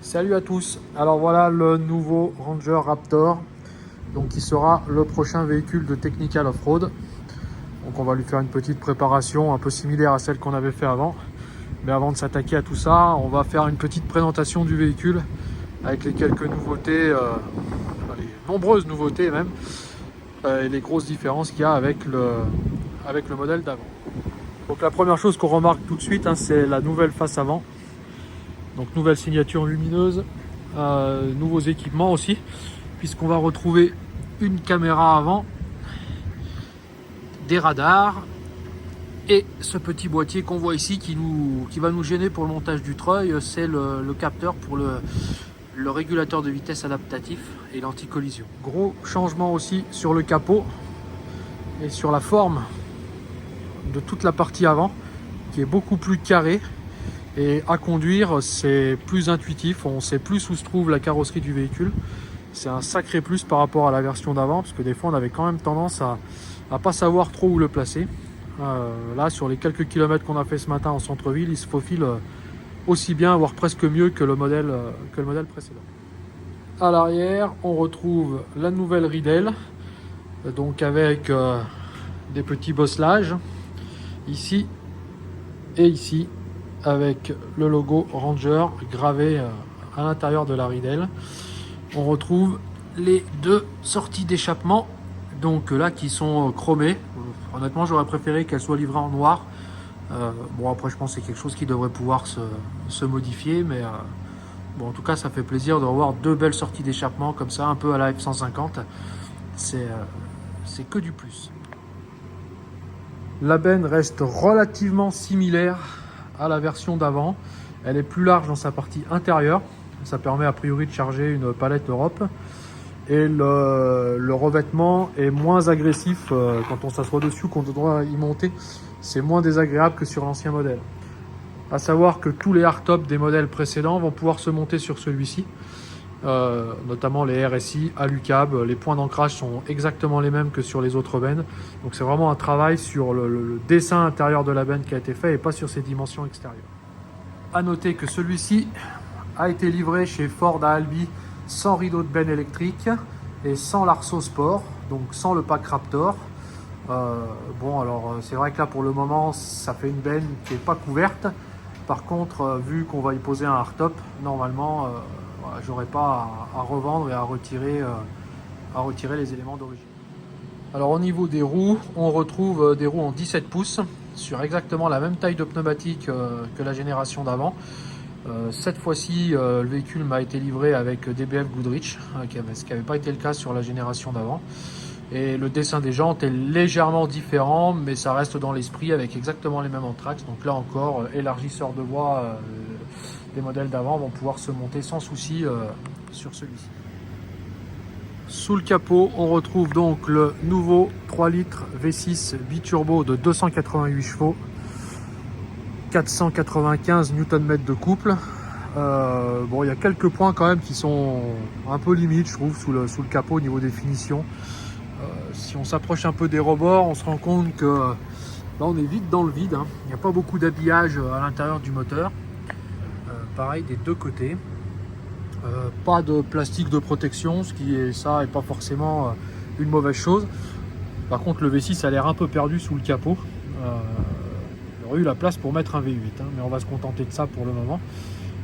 Salut à tous, alors voilà le nouveau Ranger Raptor, donc qui sera le prochain véhicule de Technical Off-Road. Donc on va lui faire une petite préparation un peu similaire à celle qu'on avait fait avant. Mais avant de s'attaquer à tout ça, on va faire une petite présentation du véhicule avec les quelques nouveautés, les nombreuses nouveautés même, et les grosses différences qu'il y a avec le modèle d'avant. Donc la première chose qu'on remarque tout de suite, c'est la nouvelle face avant. Donc nouvelle signature lumineuse, nouveaux équipements aussi, puisqu'on va retrouver une caméra avant, des radars et ce petit boîtier qu'on voit ici qui va nous gêner pour le montage du treuil. C'est le capteur pour le régulateur de vitesse adaptatif et l'anti-collision. Gros changement aussi sur le capot et sur la forme de toute la partie avant qui est beaucoup plus carrée. Et à conduire, c'est plus intuitif, on sait plus où se trouve la carrosserie du véhicule. C'est un sacré plus par rapport à la version d'avant, parce que des fois on avait quand même tendance à pas savoir trop où le placer. Là, sur les quelques kilomètres qu'on a fait ce matin en centre-ville, il se faufile aussi bien, voire presque mieux que le modèle précédent. À l'arrière, on retrouve la nouvelle ridelle, donc avec des petits bosselages, ici et ici, avec le logo Ranger gravé à l'intérieur de la ridelle. On retrouve les deux sorties d'échappement, donc là qui sont chromées. Honnêtement, j'aurais préféré qu'elles soient livrées en noir. Bon, après je pense que c'est quelque chose qui devrait pouvoir se modifier, mais bon, en tout cas ça fait plaisir de revoir deux belles sorties d'échappement comme ça, un peu à la F-150. C'est que du plus. La benne reste relativement similaire à la version d'avant. Elle est plus large dans sa partie intérieure. Ça permet a priori de charger une palette Europe. Et le revêtement est moins agressif quand on s'assoit dessus, quand on doit y monter. C'est moins désagréable que sur l'ancien modèle. À savoir que tous les hardtops des modèles précédents vont pouvoir se monter sur celui-ci. Notamment les RSI, Alucab, les points d'ancrage sont exactement les mêmes que sur les autres bennes. Donc c'est vraiment un travail sur le dessin intérieur de la benne qui a été fait et pas sur ses dimensions extérieures. A noter que celui-ci a été livré chez Ford à Albi sans rideau de benne électrique et sans l'arceau sport, donc sans le pack Raptor. Bon, alors c'est vrai que là pour le moment ça fait une benne qui n'est pas couverte. Par contre, vu qu'on va y poser un hardtop, normalement j'aurais pas à revendre et à retirer les éléments d'origine. Alors au niveau des roues, on retrouve des roues en 17 pouces sur exactement la même taille de pneumatique que la génération d'avant. Cette fois-ci, le véhicule m'a été livré avec DBF Goodrich, ce qui n'avait pas été le cas sur la génération d'avant. Et le dessin des jantes est légèrement différent, mais ça reste dans l'esprit avec exactement les mêmes anthrax. Donc là encore, élargisseur de voie, les modèles d'avant vont pouvoir se monter sans souci sur celui-ci. Sous le capot, on retrouve donc le nouveau 3 litres V6 biturbo de 288 chevaux, 495 Nm de couple. Bon, il y a quelques points quand même qui sont un peu limites, je trouve, sous le capot au niveau des finitions. Si on s'approche un peu des rebords, on se rend compte que là on est vite dans le vide. Il n'y a pas beaucoup d'habillage à l'intérieur du moteur. Pareil des deux côtés. Pas de plastique de protection, ce qui est pas forcément une mauvaise chose. Par contre, le V6 a l'air un peu perdu sous le capot. Il aurait eu la place pour mettre un V8, mais on va se contenter de ça pour le moment.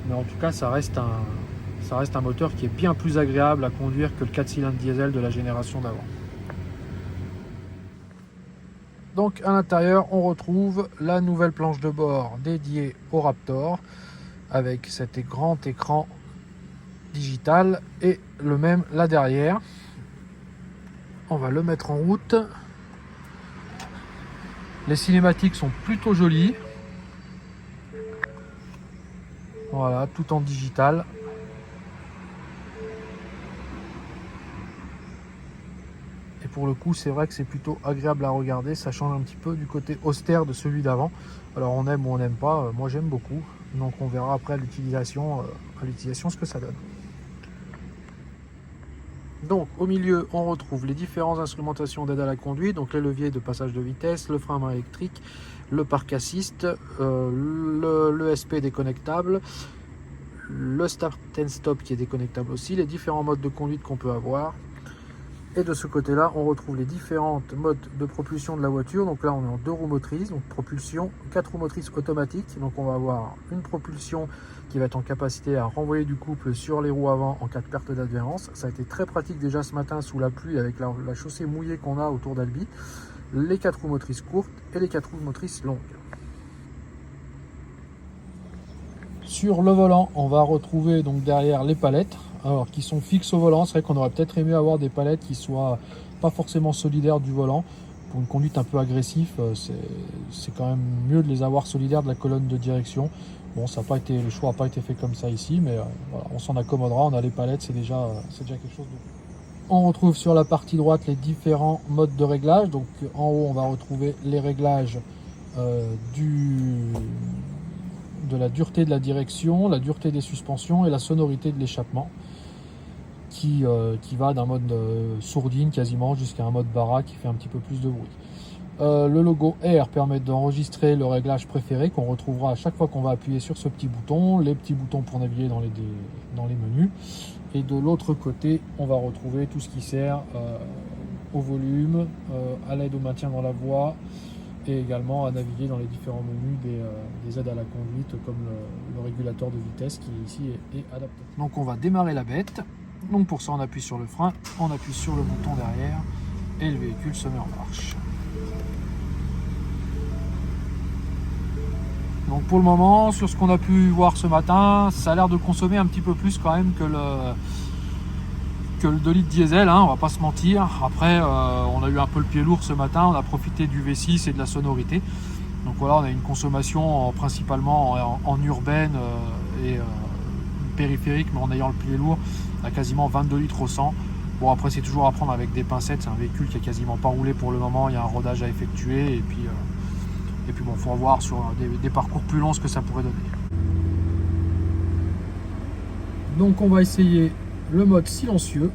Mais en tout cas, ça reste un moteur qui est bien plus agréable à conduire que le 4 cylindres diesel de la génération d'avant. Donc à l'intérieur, on retrouve la nouvelle planche de bord dédiée au Raptor avec cet grand écran digital et le même là derrière. On va le mettre en route. Les cinématiques sont plutôt jolies. Voilà, tout en digital. Et pour le coup, c'est vrai que c'est plutôt agréable à regarder. Ça change un petit peu du côté austère de celui d'avant. Alors on aime ou on n'aime pas. Moi j'aime beaucoup. Donc on verra après à l'utilisation ce que ça donne. Donc au milieu, on retrouve les différentes instrumentations d'aide à la conduite, donc les leviers de passage de vitesse, le frein à main électrique, le parc assist, le ESP déconnectable, le start and stop qui est déconnectable aussi, les différents modes de conduite qu'on peut avoir. Et de ce côté-là, on retrouve les différentes modes de propulsion de la voiture. Donc là, on est en 2 roues motrices, donc propulsion, 4 roues motrices automatiques. Donc on va avoir une propulsion qui va être en capacité à renvoyer du couple sur les roues avant en cas de perte d'adhérence. Ça a été très pratique déjà ce matin sous la pluie avec la chaussée mouillée qu'on a autour d'Albi. Les 4 roues motrices courtes et les 4 roues motrices longues. Sur le volant, on va retrouver donc derrière les palettes, alors qui sont fixes au volant. C'est vrai qu'on aurait peut-être aimé avoir des palettes qui soient pas forcément solidaires du volant. Pour une conduite un peu agressive, c'est quand même mieux de les avoir solidaires de la colonne de direction. Bon, ça n'a pas été, le choix n'a pas été fait comme ça ici, mais voilà, on s'en accommodera. On a les palettes, c'est déjà quelque chose de... On retrouve sur la partie droite les différents modes de réglage. Donc en haut, on va retrouver les réglages de la dureté de la direction, la dureté des suspensions et la sonorité de l'échappement qui va d'un mode sourdine quasiment jusqu'à un mode bara qui fait un petit peu plus de bruit. Le logo R permet d'enregistrer le réglage préféré qu'on retrouvera à chaque fois qu'on va appuyer sur ce petit bouton, les petits boutons pour naviguer dans les menus. Et de l'autre côté, on va retrouver tout ce qui sert au volume, à l'aide au maintien dans la voie, et également à naviguer dans les différents menus des aides à la conduite comme le régulateur de vitesse qui ici est adapté. Donc on va démarrer la bête. Donc pour ça on appuie sur le frein, on appuie sur le bouton derrière et le véhicule se met en marche. Donc pour le moment, sur ce qu'on a pu voir ce matin, ça a l'air de consommer un petit peu plus quand même que le 2 litres diesel, hein, on va pas se mentir. Après, on a eu un peu le pied lourd ce matin, on a profité du V6 et de la sonorité. Donc voilà, on a une consommation principalement en urbaine et périphérique, mais en ayant le pied lourd, on a quasiment 22 litres au 100. Bon, après, c'est toujours à prendre avec des pincettes, c'est un véhicule qui a quasiment pas roulé pour le moment, il y a un rodage à effectuer, et puis bon, faut voir sur des parcours plus longs ce que ça pourrait donner. Donc on va essayer le mode silencieux.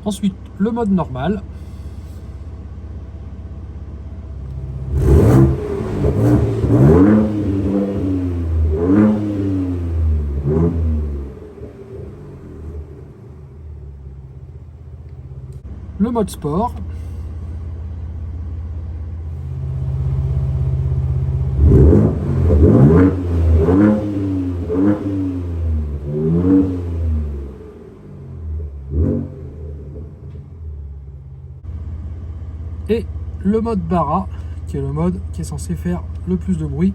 Ensuite, le mode normal. Le mode sport. Et le mode bara, qui est le mode qui est censé faire le plus de bruit.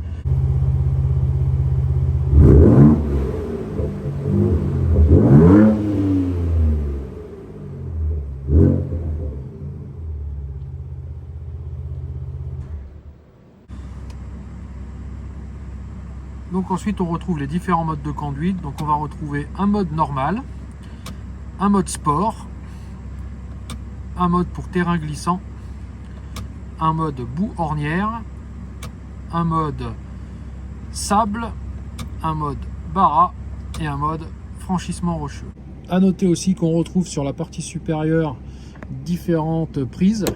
Donc ensuite on retrouve les différents modes de conduite. Donc on va retrouver un mode normal, un mode sport, un mode pour terrain glissant, un mode boue ornière, un mode sable, un mode bara et un mode franchissement rocheux. À noter aussi qu'on retrouve sur la partie supérieure différentes prises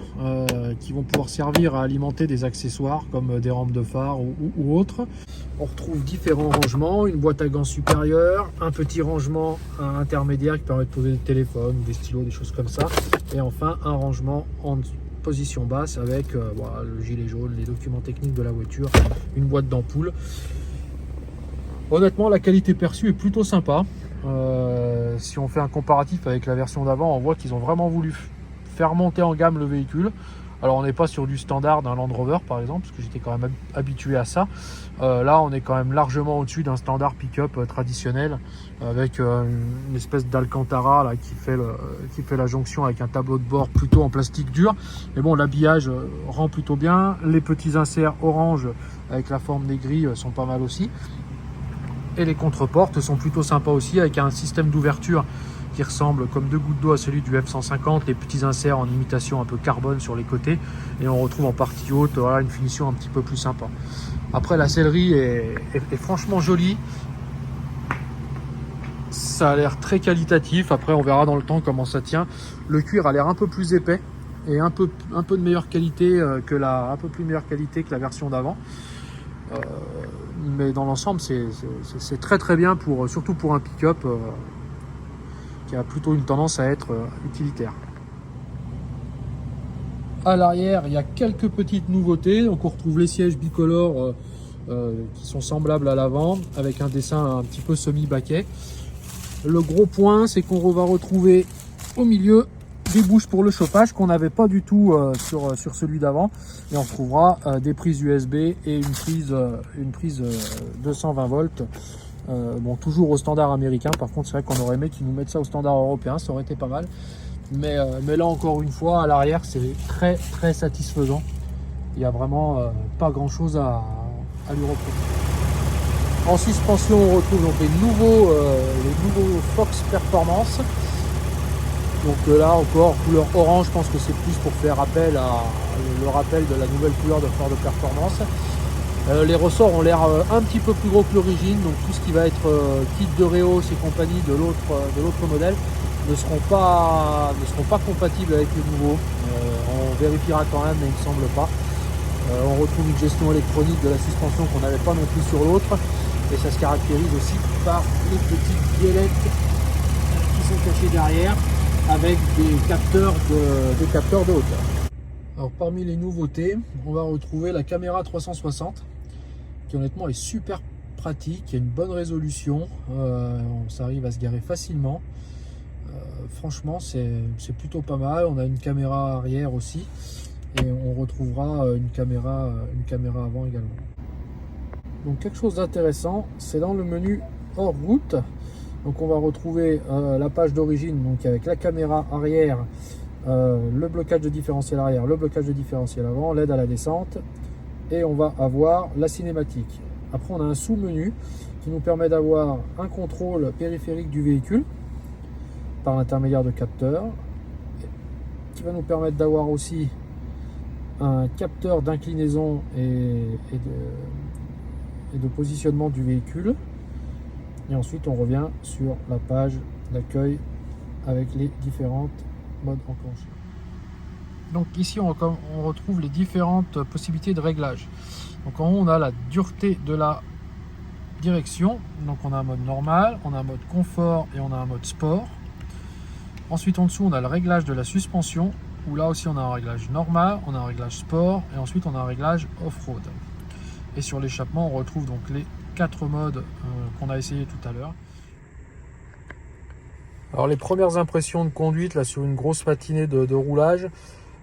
qui vont pouvoir servir à alimenter des accessoires comme des rampes de phare ou autres. On retrouve différents rangements, une boîte à gants supérieure, un petit rangement intermédiaire qui permet de poser des téléphones, des stylos, des choses comme ça, et enfin un rangement en position basse avec voilà, le gilet jaune, les documents techniques de la voiture, une boîte d'ampoule. Honnêtement, la qualité perçue est plutôt sympa. Si on fait un comparatif avec la version d'avant, on voit qu'ils ont vraiment voulu faire monter en gamme le véhicule. Alors on n'est pas sur du standard d'un Land Rover par exemple, parce que j'étais quand même habitué à ça. Là on est quand même largement au-dessus d'un standard pick-up traditionnel, avec une espèce d'Alcantara là qui fait la jonction avec un tableau de bord plutôt en plastique dur. Mais bon, l'habillage rend plutôt bien. Les petits inserts orange avec la forme des grilles sont pas mal aussi. Et les contreportes sont plutôt sympas aussi, avec un système d'ouverture qui ressemble comme 2 gouttes d'eau à celui du F-150, les petits inserts en imitation un peu carbone sur les côtés, et on retrouve en partie haute voilà, une finition un petit peu plus sympa. Après, la sellerie est franchement jolie. ça a l'air très qualitatif. Après, on verra dans le temps comment ça tient. Le cuir a l'air un peu plus épais et un peu de meilleure qualité un peu plus meilleure qualité que la version d'avant. Mais dans l'ensemble, c'est très bien surtout pour un pick-up qui a plutôt une tendance à être utilitaire. À l'arrière, il y a quelques petites nouveautés. Donc on retrouve les sièges bicolores qui sont semblables à l'avant, avec un dessin un petit peu semi-baquet. Le gros point, c'est qu'on va retrouver au milieu des bouches pour le chauffage qu'on n'avait pas du tout sur celui d'avant. Et on retrouvera des prises USB et une prise 220 volts. Bon, toujours au standard américain. Par contre, c'est vrai qu'on aurait aimé qu'ils nous mettent ça au standard européen, ça aurait été pas mal. Mais là, encore une fois, à l'arrière, c'est très satisfaisant. Il n'y a vraiment pas grand chose à lui reprocher. En suspension, on retrouve donc les nouveaux Fox Performance. Donc là encore, couleur orange, je pense que c'est plus pour faire appel le rappel de la nouvelle couleur de Ford Performance. Les ressorts ont l'air un petit peu plus gros que l'origine, donc tout ce qui va être kit de Reos et compagnie de l'autre modèle ne seront pas compatibles avec le nouveau. On vérifiera quand même, mais il ne semble pas. On retrouve une gestion électronique de la suspension qu'on n'avait pas non plus sur l'autre, et ça se caractérise aussi par les petites ailettes qui sont cachées derrière avec des capteurs de hauteur. Alors parmi les nouveautés, on va retrouver la caméra 360 qui honnêtement est super pratique, qui a une bonne résolution, ça arrive à se garer facilement. Franchement, c'est plutôt pas mal. On a une caméra arrière aussi et on retrouvera une caméra avant également. Donc quelque chose d'intéressant, c'est dans le menu hors route. Donc on va retrouver la page d'origine, donc avec la caméra arrière, le blocage de différentiel arrière, le blocage de différentiel avant, l'aide à la descente, et on va avoir la cinématique. Après, on a un sous-menu qui nous permet d'avoir un contrôle périphérique du véhicule par l'intermédiaire de capteurs, qui va nous permettre d'avoir aussi un capteur d'inclinaison et de positionnement du véhicule. Et ensuite, on revient sur la page d'accueil avec les différentes modes enclenchés. Donc ici, on retrouve les différentes possibilités de réglage. Donc en haut, on a la dureté de la direction. Donc on a un mode normal, on a un mode confort et on a un mode sport. Ensuite, en dessous, on a le réglage de la suspension, où là aussi, on a un réglage normal, on a un réglage sport et ensuite, on a un réglage off-road. Et sur l'échappement, on retrouve donc les 4 modes qu'on a essayé tout à l'heure. Alors les premières impressions de conduite là sur une grosse matinée de roulage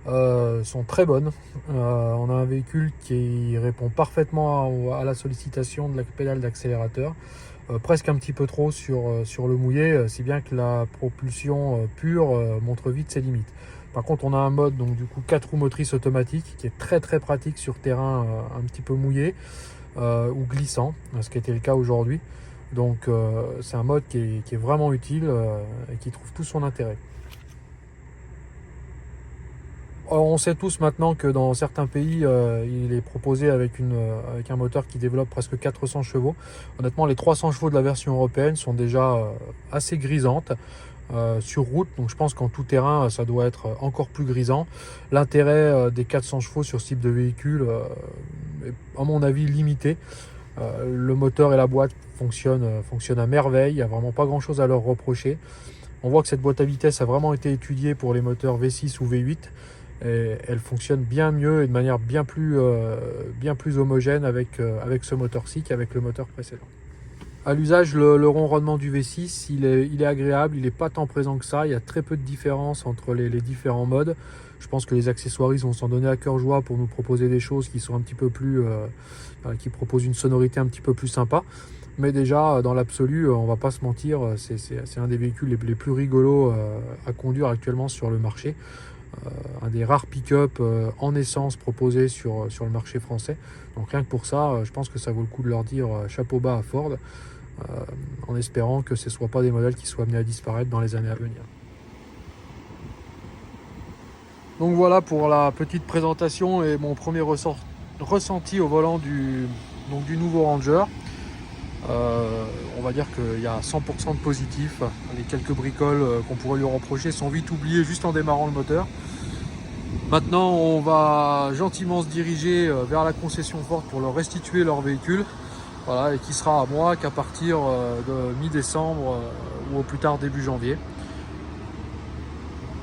sont très bonnes. On a un véhicule qui répond parfaitement à la sollicitation de la pédale d'accélérateur, presque un petit peu trop sur le mouillé, si bien que la propulsion pure montre vite ses limites. Par contre, on a un mode donc du coup 4 roues motrices automatiques qui est très pratique sur terrain un petit peu mouillé ou glissant, ce qui était le cas aujourd'hui. Donc c'est un mode qui est vraiment utile et qui trouve tout son intérêt. Alors, on sait tous maintenant que dans certains pays, il est proposé avec un moteur qui développe presque 400 chevaux. Honnêtement, les 300 chevaux de la version européenne sont déjà assez grisantes sur route. Donc je pense qu'en tout terrain, ça doit être encore plus grisant. L'intérêt des 400 chevaux sur ce type de véhicule est, à mon avis, limité. Le moteur et la boîte fonctionnent à merveille. Il n'y a vraiment pas grand chose à leur reprocher. On voit que cette boîte à vitesse a vraiment été étudiée pour les moteurs V6 ou V8. Et elle fonctionne bien mieux et de manière bien plus homogène avec ce moteur-ci qu'avec le moteur précédent. À l'usage, le ronronnement du V6, il est agréable, il n'est pas tant présent que ça. Il y a très peu de différence entre les différents modes. Je pense que les accessoiristes vont s'en donner à cœur joie pour nous proposer des choses qui sont un petit peu plus, qui proposent une sonorité un petit peu plus sympa. Mais déjà, dans l'absolu, on va pas se mentir, c'est un des véhicules les plus rigolos à conduire actuellement sur le marché. Un des rares pick-up en essence proposés sur le marché français. Donc rien que pour ça, je pense que ça vaut le coup de leur dire chapeau bas à Ford, en espérant que ce ne soient pas des modèles qui soient amenés à disparaître dans les années à venir. Donc voilà pour la petite présentation et mon premier ressenti au volant du nouveau Ranger. On va dire qu'il y a 100% de positif. Les quelques bricoles qu'on pourrait lui reprocher sont vite oubliées juste en démarrant le moteur. Maintenant, on va gentiment se diriger vers la concession Ford pour leur restituer leur véhicule. Voilà, et qui sera à moi qu'à partir de mi-décembre ou au plus tard début janvier.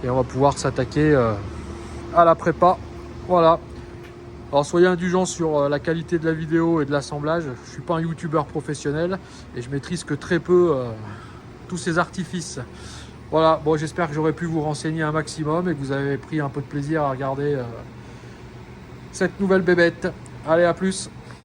Et on va pouvoir s'attaquer à la prépa. Voilà. Alors soyez indulgents sur la qualité de la vidéo et de l'assemblage. Je ne suis pas un youtubeur professionnel et je maîtrise que très peu tous ces artifices. Voilà, bon, j'espère que j'aurai pu vous renseigner un maximum et que vous avez pris un peu de plaisir à regarder cette nouvelle bébête. Allez, à plus!